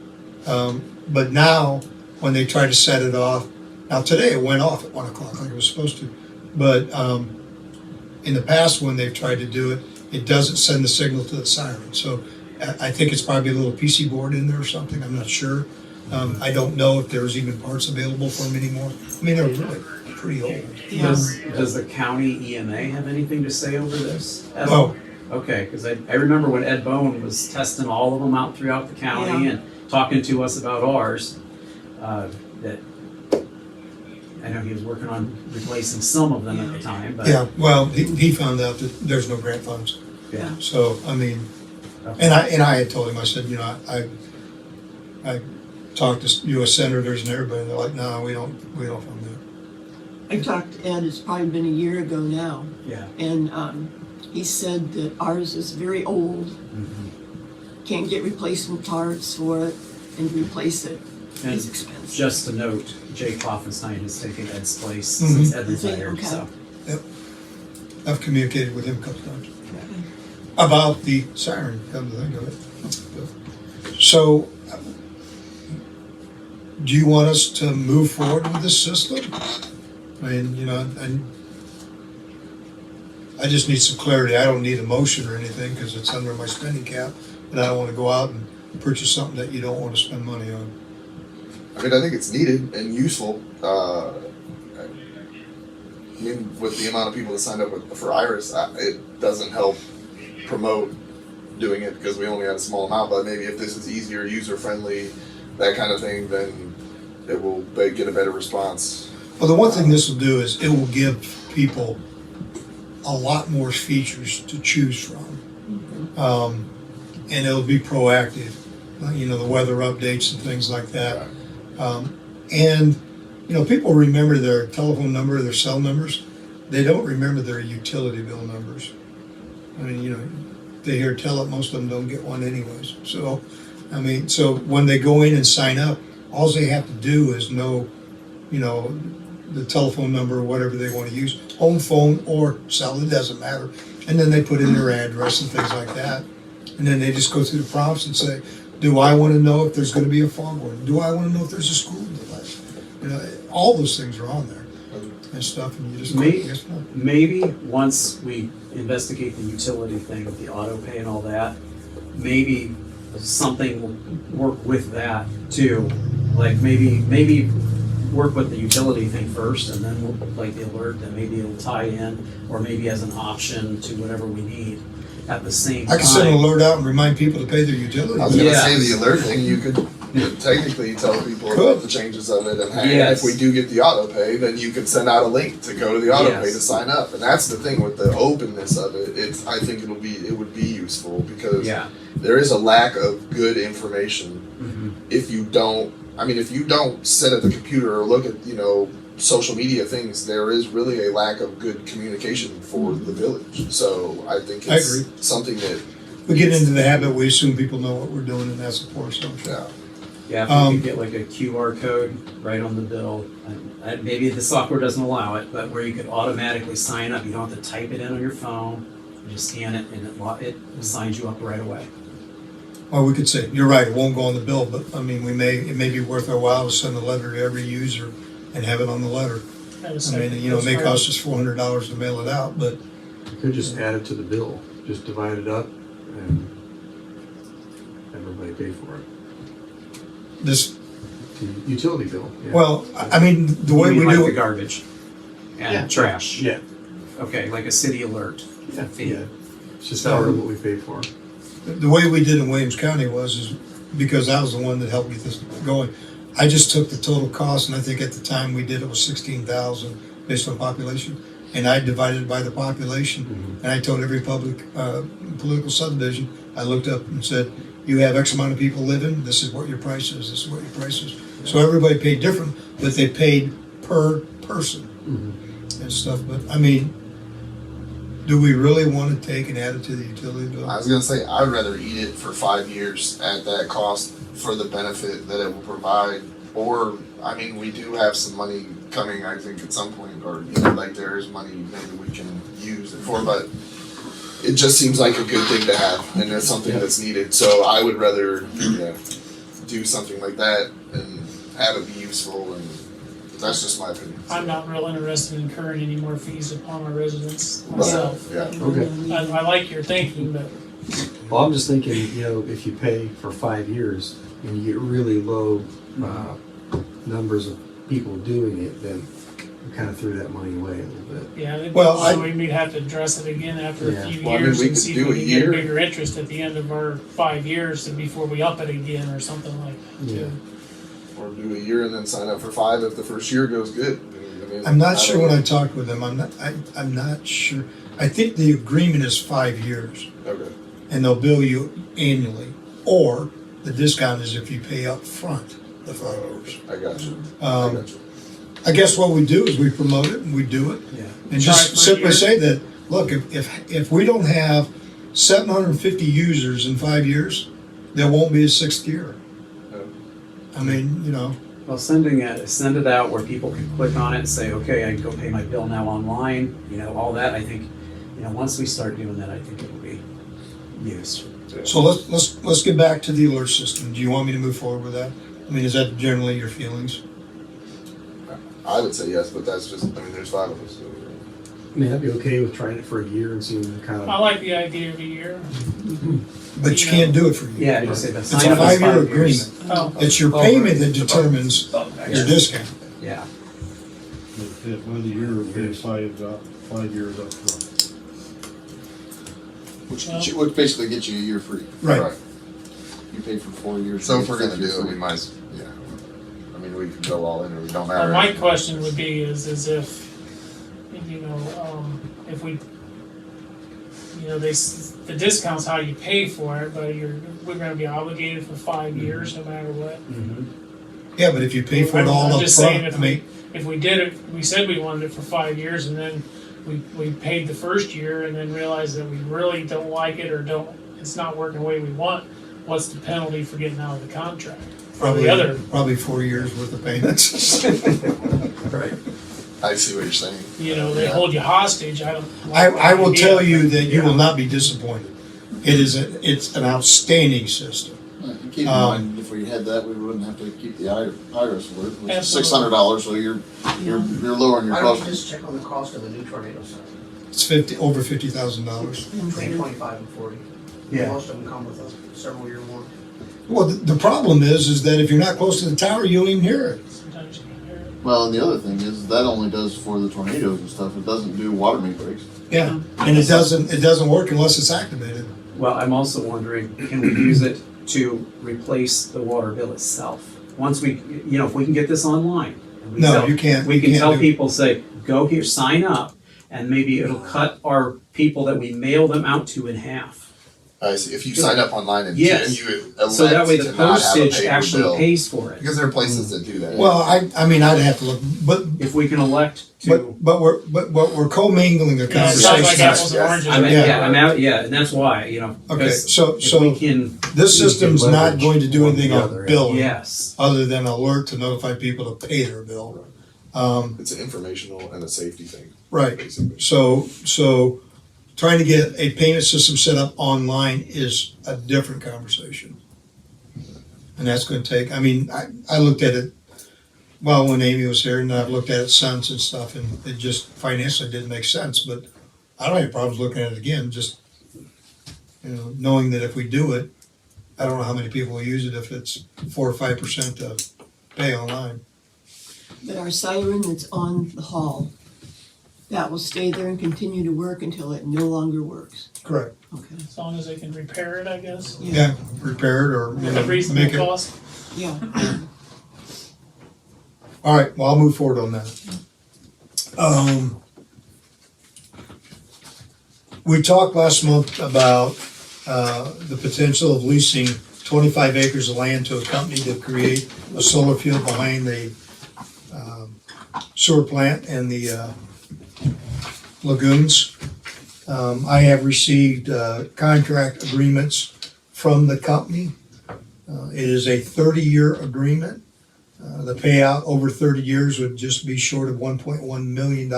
But now, when they try to set it off, now today it went off at 1 o'clock like it was supposed to. But in the past, when they've tried to do it, it doesn't send the signal to the siren. So I think it's probably a little PC board in there or something, I'm not sure. I don't know if there's even parts available for them anymore. They're really pretty old. Yeah. Does the county EMA have anything to say over this? at No. all? Okay, because I remember when Ed Bone was testing all of them out throughout the county Yeah. and talking to us about ours, that I know he was working on replacing some of them at the time, but. Yeah, well, he found out that there's no grant funds. Yeah. So, Okay. and I had told him, I said, I talked to U.S. senators and everybody, and they're like, no, we don't fund that. I talked to Ed, it's probably been a year ago now, Yeah. and he said that ours is very old, can't get replacement parts for it, and to replace it And is expensive. just a note, Jake Hoffenstein has taken Ed's place Mhm. since Ed Is he? retired, Okay. so. I've communicated with him a couple times about the siren, come to think of it. So, do you want us to move forward with this system? I mean, you know, and I just need some clarity. I don't need a motion or anything because it's under my spending cap, but I don't want to go out and purchase something that you don't want to spend money on. I mean, I think it's needed and useful. I mean, with the amount of people that signed up for Iris, it doesn't help promote doing it because we only had a small amount. But maybe if this is easier, user friendly, that kind of thing, then it will get a better response. Well, the one thing this will do is it will give people a lot more features to choose from. And it'll be proactive, you know, the weather updates and things like that. And, you know, people remember their telephone number, their cell numbers. They don't remember their utility bill numbers. I mean, you know, they hear tell it, most of them don't get one anyways. So, I mean, so when they go in and sign up, all they have to do is know, you know, the telephone number or whatever they want to use, home phone or cell, it doesn't matter. And then they put in their address and things like that. And then they just go through the prompts and say, do I want to know if there's going to be a foghorn? Do I want to know if there's a school delay? You know, all those things are on there and stuff, and you just click yes, no. Maybe once we investigate the utility thing with the auto pay and all that, maybe something will work with that too. Like maybe work with the utility thing first and then we'll like the alert, and maybe it'll tie in, or maybe as an option to whatever we need at the same time. I can send an alert out and remind people to pay their utility I was bill. gonna Yeah. say the alert thing, you could technically tell people Could. about the changes of it, and hey, Yes. if we do get the auto pay, then you can send out a link to go to the auto pay Yes. to sign up. And that's the thing with the openness of it. I think it would be useful because Yeah. there is a lack of good information if you don't sit at the computer or look at, you know, social media things. There is really a lack of good communication for the village. So I think I it's agree. something that We get into the habit, we assume people know what we're doing, and that's a poor assumption. Yeah, if we could get like a QR code right on the bill, and maybe the software doesn't allow it, but where you could automatically sign up, you don't have to type it in on your phone, you just scan it and it signs you up right away. Or we could say, you're right, it won't go on the bill, but I mean, it may be worth our while to send a letter to every user and have it on the letter. I mean, you know, it may cost us $400 to mail it out, but You could just add it to the bill, just divide it up and everybody pay for it. this, The utility bill. Yeah. well, I mean, the way You mean we like do the it, garbage and Yeah. trash. Yeah. Okay, like a city alert. Yeah. fee. Yeah. It's just out of what we pay for. the way we did in Williams County is because I was the one that helped get this going. I just took the total cost, and I think at the time we did it was 16,000 based on population, and I divided it by the population. And I told every political subdivision, I looked up and said, you have X amount of people living, this is what your price is, this is what your price is. So everybody paid different, but they paid per person and stuff. But I mean, do we really want to take and add it to the utility bill? I was gonna say, I'd rather eat it for 5 years at that cost for the benefit that it will provide. Or, I mean, we do have some money coming, I think, at some point, or, you know, like there is money maybe we can use it for, but it just seems like a good thing to have, and it's something that's needed. So I would rather, do something like that and have it be useful, and that's just my opinion. I'm not real interested in incurring any more fees upon our residents myself. Yeah. Okay. I like your thinking, but Well, I'm just thinking, you know, if you pay for 5 years and you get really low numbers of people doing it, then you kind of threw that money away a little bit. yeah, Well, so we may have to address it again after a Yeah. few Well, I mean, years we and could see do if we a can year. get bigger interest at the end of our 5 years and before we up it again or something like that. Yeah. too. Or do a year and then sign up for 5 if the first year goes good. I mean, I'm not I sure don't when I know. talked with them, I'm not sure. I think the agreement is 5 years, Okay. and they'll bill you annually. Or the discount is if you pay up front the 5 years. I got you. I guess what we do is we promote it and we do it. Yeah. And Try just it for a simply year. say that look, if we don't have 750 users in 5 years, there won't be a sixth year. I mean, you know, Well, send it out where people can click on it and say, okay, I can go pay my bill now online, you know, all that, I think, you know, once we start doing that, I think it will be used. so let's get back to the alert system. Do you want me to move forward with that? I mean, is that generally your feelings? I would say yes, but that's just, I mean, there's 5 of us. So. I mean, I'd be okay with trying it for a year and seeing kind I of. like the idea of a year. But you can't do it for you. Yeah, I just say that. It's a 5-year agreement. Oh, It's your payment that determines your discount. Yeah, Whether you're paying 5 years up front. Which basically gets you a year free. Right. You pay for 4 years. So you if we're get gonna do it, we free. might, yeah. I mean, we can go all in, or we don't matter. my question would be is if, you know, if we, you know, the discount's how you pay for it, but we're gonna be obligated for 5 years no matter what. Yeah, but if you pay for it all I'm up just saying, front, I mean, if we did it, we said we wanted it for 5 years, and then we paid the first year, and then realized that we really don't like it or it's not working the way we want. What's the penalty for getting out of the contract? probably 4 years worth of payments. right. I see what you're saying. You know, they hold you hostage. I don't. I will tell you that you will not be disappointed. It's an outstanding system. Keep in mind, if we had that, we wouldn't have to keep the IRS alert, which is Absolutely. $600, so you're lowering your Why don't you cost. just check on the cost of a new tornado sign? It's over $50,000. Between 25 and 40. Yeah. Most of them come with a several-year warranty. Well, the problem is that if you're not close to the tower, you won't even hear it. Sometimes you can't hear it. Well, and the other thing is, that only does for the tornadoes and stuff, it doesn't do water main breaks. Yeah, and it doesn't work unless it's activated. Well, I'm also wondering, can we use it to replace the water bill itself? Once we, you know, if we can get this online. And we No, tell- you can't. We You can can't tell do it. people, say, go here, sign up, and maybe it'll cut our people that we mail them out to in half. I see. If you sign up online and Yes. you elect So that way the to not have a postage paper actually bill, pays for it. because there are places that do that. Well, I mean, I'd have to look, but If we can elect to. but we're commingling the Yeah, it sounds like conversation. apples and oranges. I mean, Yeah. yeah, I'm out, yeah, and that's why, you know. Okay, because so if we can, this system's not leverage going to do one anything together, on yeah. billing, yes, other than alert to notify people to pay their bill. It's an informational and a safety thing, Right. basically. So trying to get a payment system set up online is a different conversation. And that's gonna take, I mean, I looked at it, well, when Amy was here, and I've looked at it since and stuff, and it just financially didn't make sense, but I don't have problems looking at it again, just, you know, knowing that if we do it, I don't know how many people will use it if it's 4 or 5% to pay online. But our siren that's on the hall, that will stay there and continue to work until it no longer works. Correct. Okay. As long as they can repair it, I guess. Yeah, repair it or, you At know, a reasonable make it. cost. Yeah. All right, well, I'll move forward on that. We talked last month about the potential of leasing 25 acres of land to a company to create a solar field behind the sewer plant and the lagoons. I have received contract agreements from the company. It is a 30-year agreement. The payout over 30 years would just be short of $1.1 million.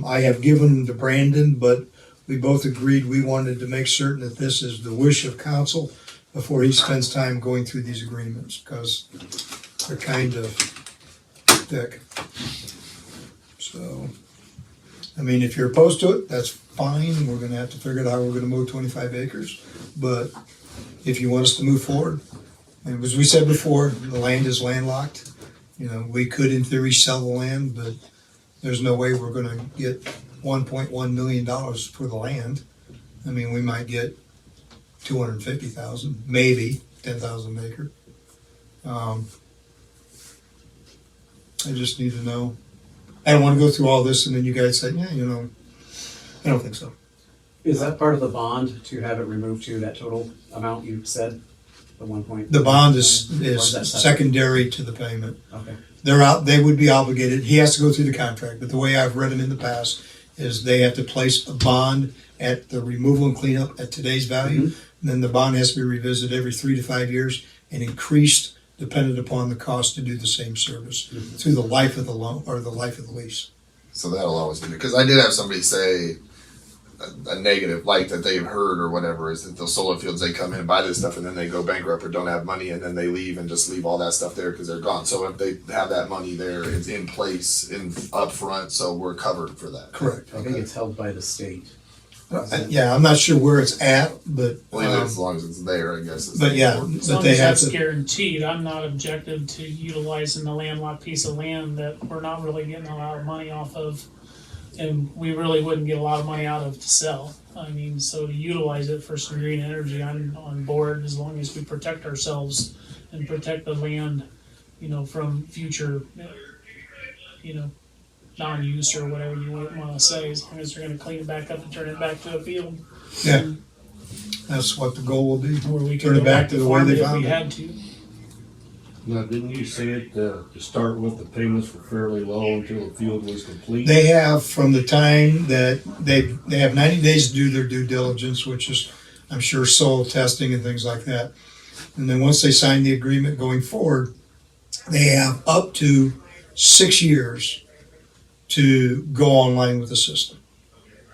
I have given to Brandon, but we both agreed we wanted to make certain that this is the wish of council before he spends time going through these agreements, because they're kind of thick. So, I mean, if you're opposed to it, that's fine. We're gonna have to figure out how we're gonna mow 25 acres. But if you want us to move forward, and as we said before, the land is landlocked. You know, we could in theory sell the land, but there's no way we're gonna get $1.1 million for the land. I mean, we might get 250,000, maybe 10,000 an acre. I just need to know. I don't wanna go through all this and then you guys say, yeah, you know, I don't think so. is that part of the bond to have it removed to that total amount you said? The 1 point? The bond Or is that separate? secondary to the payment. Okay, They're out, they would be obligated, he has to go through the contract, but the way I've read them in the past is they have to place a bond at the removal and cleanup at today's value. And then the bond has to be revisited every 3 to 5 years and increased dependent upon the cost to do the same service through the life of the loan or the life of the lease. So that'll always be, because I did have somebody say a negative, like that they've heard or whatever, is that the solar fields, they come in and buy this stuff and then they go bankrupt or don't have money and then they leave and just leave all that stuff there because they're gone. So if they have that money there, it's in place, in upfront, so we're covered for that. Correct. I think it's held by the state. Yeah, I'm not sure where it's at, but, Well, as long as it's there, I guess. is but the yeah, important. As but long they as have that's to, guaranteed, I'm not objective to utilizing the landlocked piece of land that we're not really getting a lot of money off of. And we really wouldn't get a lot of money out of to sell. I mean, so to utilize it for some green energy, I'm on board as long as we protect ourselves and protect the land, you know, from future, you know, non-use or whatever you want to say, as long as they're gonna clean it back up and turn it back to a field. yeah, that's what the goal will be. Where we Turn can it go back back to to the way farm they it if found we it. had to. Now, didn't you say it, to start with, the payments were fairly low until the field was complete? They have from the time that they have 90 days to do their due diligence, which is, I'm sure, soil testing and things like that. And then once they sign the agreement going forward, they have up to 6 years to go online with the system.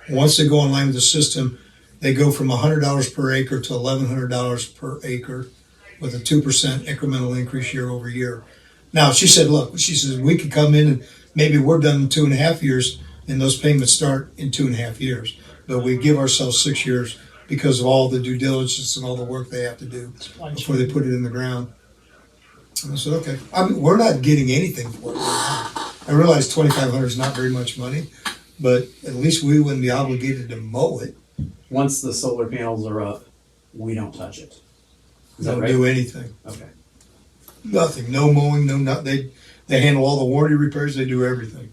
Once they go online with the system, they go from $100 per acre to $1,100 per acre with a 2% incremental increase year over year. Now, she said, look, she says, we could come in and maybe we're done in 2.5 years and those payments start in 2.5 years. But we give ourselves 6 years because of all the due diligence and all the work they have to do before they put it in the ground. And I said, okay. I mean, we're not getting anything for it right now. I realize $2,500 is not very much money, but at least we wouldn't be obligated to mow it. Once the solar panels are up, we don't touch it. Is that Don't right? do anything. Okay. Nothing. No mowing, no nothing. They handle all the warranty repairs, they do everything.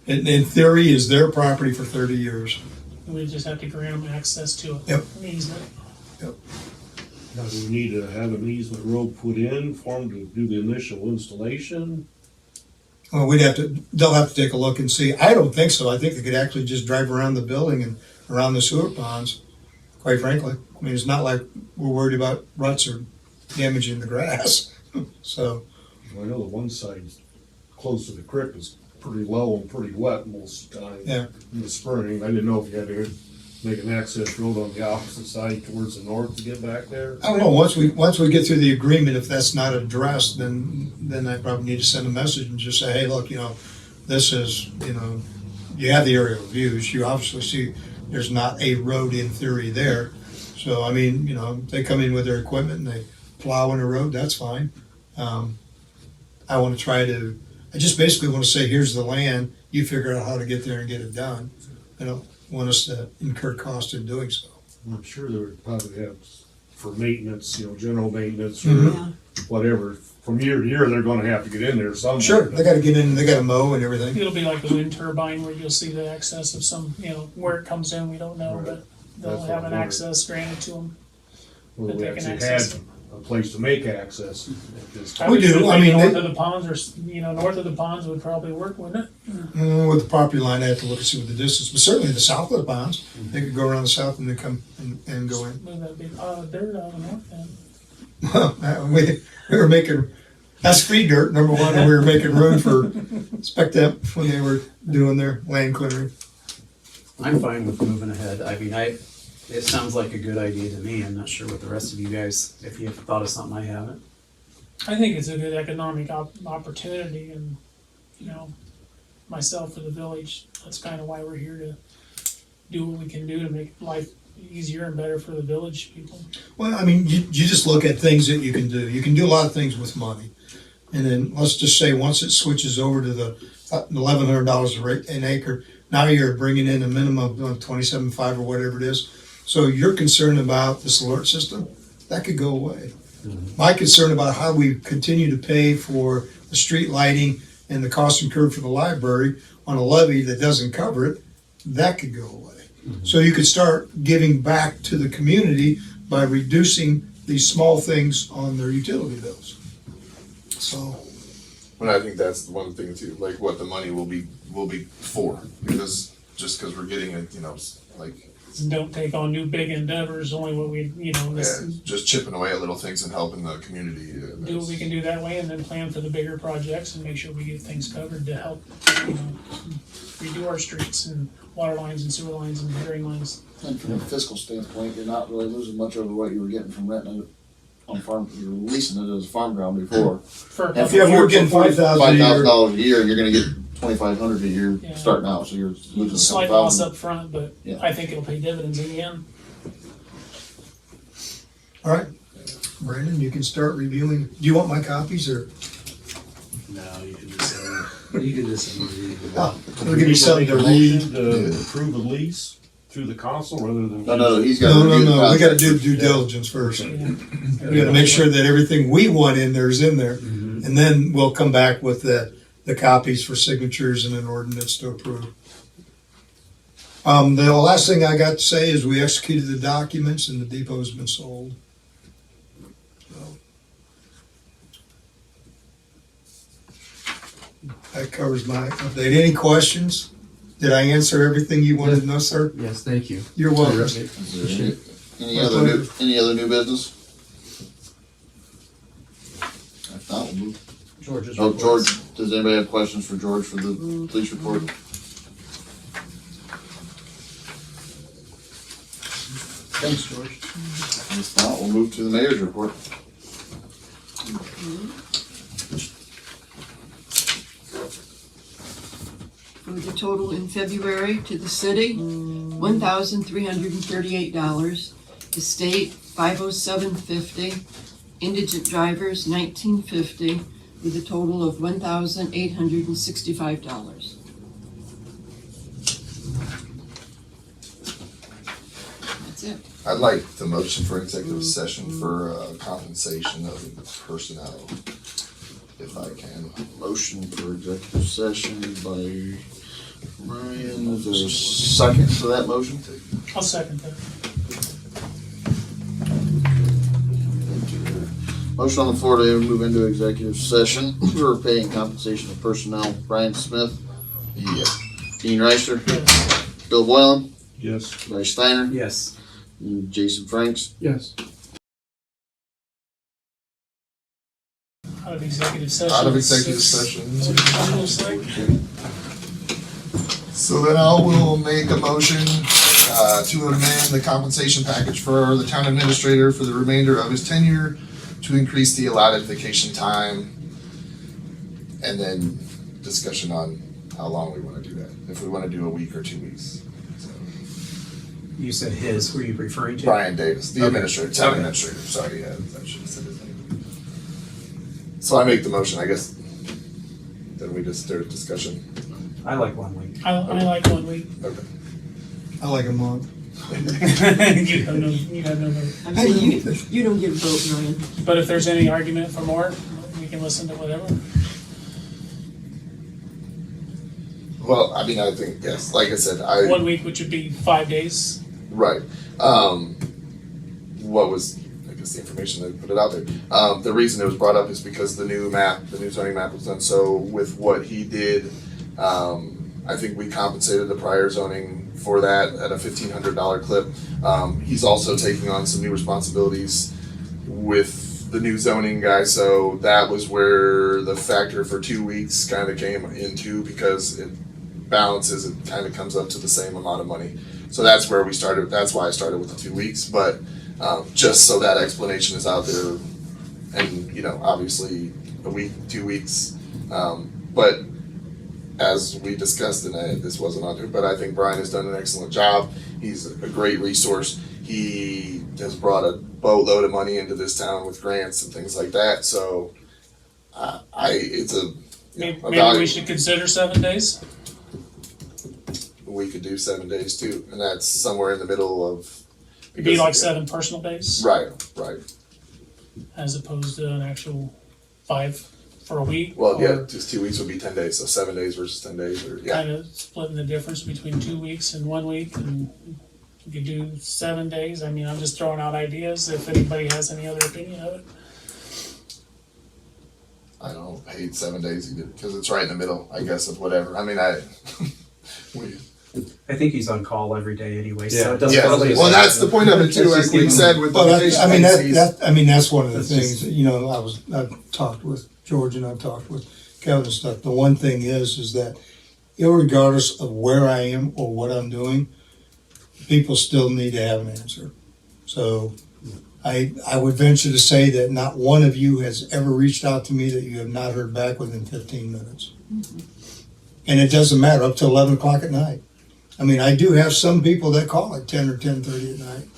And in theory, is their property for 30 years. We just have to grant them access to it. Yep. An easement. Now, do we need to have an easement road put in for them to do the initial installation? Well, they'll have to take a look and see. I don't think so. I think they could actually just drive around the building and around the sewer ponds, quite frankly. I mean, it's not like we're worried about ruts or damaging the grass. So, I know the one side close to the creek is pretty low and pretty wet most of the time. Yeah. In the spring, I didn't know if you had to make an access road on the opposite side towards the north to get back there. I don't know, once we get through the agreement, if that's not addressed, then I probably need to send a message and just say, hey, look, this is, you have the aerial views, you obviously see there's not a road in theory there. So, I mean, they come in with their equipment and they plow in a road, that's fine. I just basically want to say, here's the land, you figure out how to get there and get it done. I don't want us to incur cost in doing so. I'm sure they would probably have for maintenance, general maintenance or Mhm. Yeah. whatever. From year to year, they're gonna have to get in there somewhere. Sure, they gotta get in, they gotta mow and everything. It'll be like a wind turbine where you'll see the access of some, where it comes in, we don't know, Right. but they'll That's what have I'm an wondering. access granted to them. Well, that we they can actually access had a place to make access at this time. We do. I mean, North they- of the ponds north of the ponds would probably work, wouldn't it? With the property line, I have to look and see what the distance, but certainly the south of the ponds, they could go around the south and then come and go in. Move that big, dirt out of the north end. Well, we were making, that's free dirt, number one, and we were making room for spec them when they were doing their land clearing. I'm fine with moving ahead. I mean, it sounds like a good idea to me. I'm not sure what the rest of you guys, if you have thought of something I haven't. I think it's a good economic opportunity and, myself for the village, that's kind of why we're here to do what we can do to make life easier and better for the village people. Well, I mean, you just look at things that you can do. You can do a lot of things with money. And then let's just say once it switches over to the $1,100 an acre, now you're bringing in a minimum of $27.5 or whatever it is. So you're concerned about this alert system, that could go away. My concern about how we continue to pay for the street lighting and the cost incurred for the library on a levy that doesn't cover it, that could go away. So you could start giving back to the community by reducing these small things on their utility bills. So, But I think that's the one thing too, like what the money will be for, because just because we're getting it, you know, like, Don't take on new big endeavors, only what we, this, just chipping away at little things and helping the community. do what we can do that way and then plan for the bigger projects and make sure we get things covered to help, redo our streets and water lines and sewer lines and drain lines. And from a fiscal standpoint, you're not really losing much over what you were getting from renting it on farm, you were leasing it as a farm ground before. For a And couple Yeah, of we were years. getting $5,000 a year. $5,000 a year, you're gonna get 2,500 a year Yeah. starting out, so you're losing a Slight couple loss thousand. up front, but Yeah. I think it'll pay dividends in the end. All right, Brandon, you can start reviewing. Do you want my copies or? No, you can just send me. Oh, it'll give you something to read. Motion to approve a lease through the council rather than. No, he's got to No, review the we gotta contract. do due diligence first. Yeah. We gotta make sure that everything we want in there is in there. And then we'll come back with the copies for signatures and an ordinance to approve. The last thing I got to say is we executed the documents and the depot's been sold. So, that covers my update. Any questions? Did I answer everything you wanted to know, sir? Yes, thank you. You're welcome. Is there any other new business? If not, we'll move. George's Oh, report. George, does anybody have questions for George for the police report? Thanks, George. If not, we'll move to the mayor's report. For the total in February to the city, $1,338. The state, $507.50. Indigent drivers, $19.50, with a total of $1,865. That's it. I'd like the motion for executive session for compensation of personnel, if I can. Motion for executive session by Bryan. Is there a second to that motion? I'll second that. Motion on the floor to move into executive session for paying compensation of personnel. Bryan Smith. Yeah. Dean Reister. Yes. Bill Boylan. Yes. Larry Steiner. Yes. And Jason Franks. Yes. Out of executive session. Out of executive Six- session. what does it looks like? So then I will make a motion to amend the compensation package for the town administrator for the remainder of his tenure to increase the allotted vacation time, and then discussion on how long we want to do that, if we want to do a week or 2 weeks. So, You said his, who are you referring to? Brian Davis, the Okay. administrator, town Okay. administrator, sorry, yeah, I should have said his name. So I make the motion, I guess, then we just start a discussion. I like 1 week. I like 1 week. Okay. I like a month. You have no vote. I'm saying you don't get a vote, Ryan. But if there's any argument for more, we can listen to whatever. Well, I mean, I think, yes, like I said, 1 week, which would be 5 days. right. What was, I guess, the information that put it out there? The reason it was brought up is because the new zoning map was done. So with what he did, I think we compensated the prior zoning for that at a $1,500 clip. He's also taking on some new responsibilities with the new zoning guy, so that was where the factor for 2 weeks kind of came into, because it balances, it kind of comes up to the same amount of money. So that's where we started, that's why I started with the 2 weeks, but just so that explanation is out there, and obviously a week, 2 weeks, but as we discussed, and this wasn't on here, but I think Brian has done an excellent job. He's a great resource. He has brought a boatload of money into this town with grants and things like that. So, it's a Maybe value. we should consider 7 days. We could do 7 days too, and that's somewhere in the middle of. It'd be like 7 personal days Right. as opposed to an actual 5 for a week. Well, yeah, or just 2 weeks would be 10 days, so 7 days versus 10 days, or yeah. kind of splitting the difference between 2 weeks and 1 week, and you could do 7 days. I mean, I'm just throwing out ideas if anybody has any other opinion of it. I don't hate 7 days either, because it's right in the middle, I guess, of whatever. I mean, I think he's on call every day anyway, so Yeah. it doesn't Yeah, really. well, that's the point of it too, as Steve said with the But vacation I mean, agencies. that's one of the That's things, you know, I've talked with George and I've talked with Kevin and stuff. The one thing is that irregardless of where I am or what I'm doing, people still need to have an answer. So I would venture to say that not one of you has ever reached out to me that you have not heard back within 15 minutes. And it doesn't matter, up to 11 o'clock at night. I mean, I do have some people that call at 10 or 10:30 at night.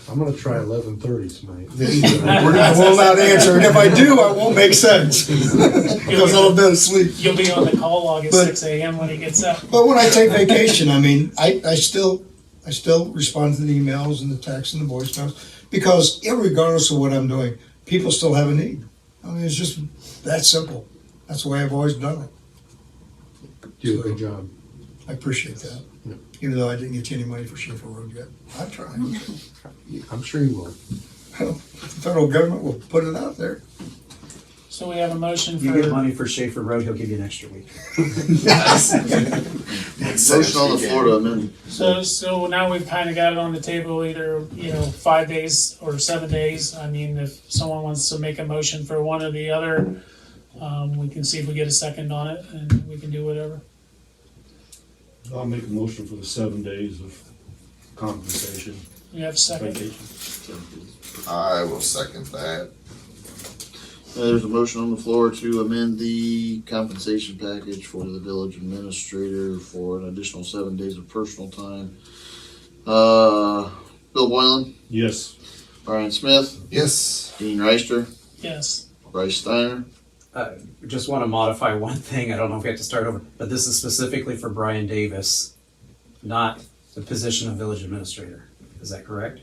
I'm gonna try 11:30 tonight. I will not answer, and if I do, I won't make sense. Because I'll have been asleep. You'll be on the call log at But- 6 a.m. when he gets up. But when I take vacation, I mean, I still respond to the emails and the texts and the voicemails, because irregardless of what I'm doing, people still have a need. I mean, it's just that simple. That's the way I've always done it. Do a good job. I appreciate that. Yep. Even though I didn't get you any money for Schaefer Road yet. I tried. I'm sure you will. The federal government will put it out there. So we have a motion You get for, money for Schaefer Road, he'll give you an extra week. Motion on the floor to amend. so now we've kind of got it on the table, either, 5 days or 7 days. I mean, if someone wants to make a motion for one or the other, we can see if we get a second on it, and we can do whatever. I'll make a motion for the 7 days of compensation We have a second. vacation. I will second that. There's a motion on the floor to amend the compensation package for the village administrator for an additional 7 days of personal time. Bill Boylan, Yes. Bryan Smith, Yes. Dean Reister, Yes. Bryce Steiner. Just want to modify one thing, I don't know if we have to start over, but this is specifically for Brian Davis, not the position of village administrator. Is that correct?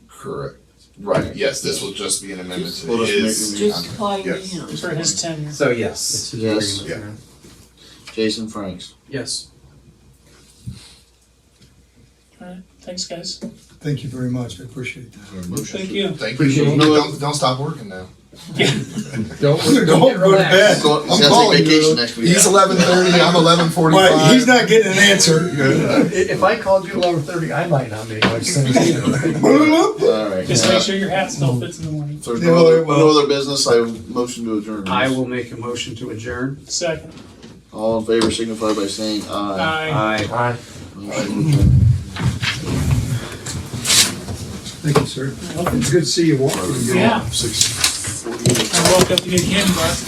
Correct. Right, yes, this will just be an amendment to We'll just his. make Just applying to Yes. him. For his tenure. So yes. It's his Yes. agreement, Jason Franks. Yes. All right, thanks, guys. Thank you very much. I appreciate that. Is there a motion? Thank you. Thank you. Don't stop working now. Don't go to bed. Go- I'm He's gotta calling take vacation you. next week. He's 11:30, I'm 11:45. But he's not getting an answer. If I called you 11:30, I might not make much sense either. All right. Just make sure your hat still fits in the morning. So there's Yeah, no well- no other business, I motion to adjourn. I will make a motion to adjourn. Second. All in favor signify by saying aye. Aye. Thank you, sir. It's good to see you walking. Yeah. 6:40. I woke up to get candy bars.